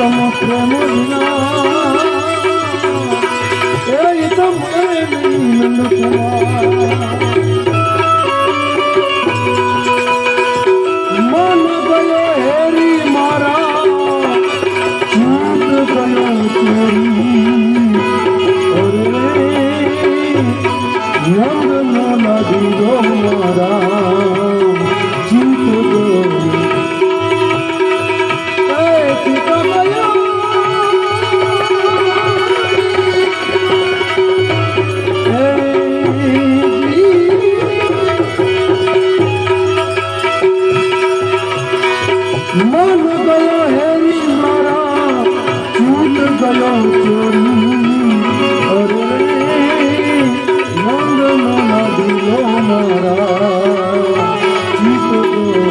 તમ પ્રેમ વિના એ તમ નંદ કુમાર મન ગયો હેરી મારા ચૂત ગયો ચોરી રંગ નો લાગી ગો મારા ચૂત ગયો મન ગયો હેરી મારા ચૂત ગયો ચોરી અરે રંગ નો લાગી મારા ચૂત ગયો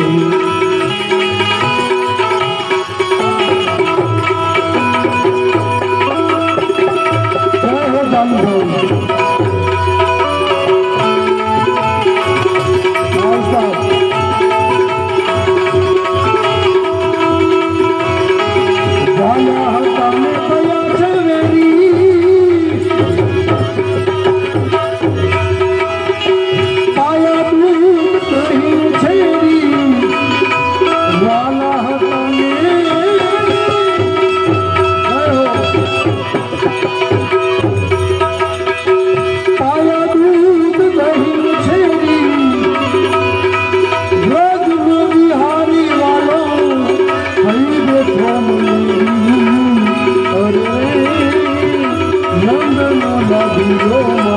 Love you,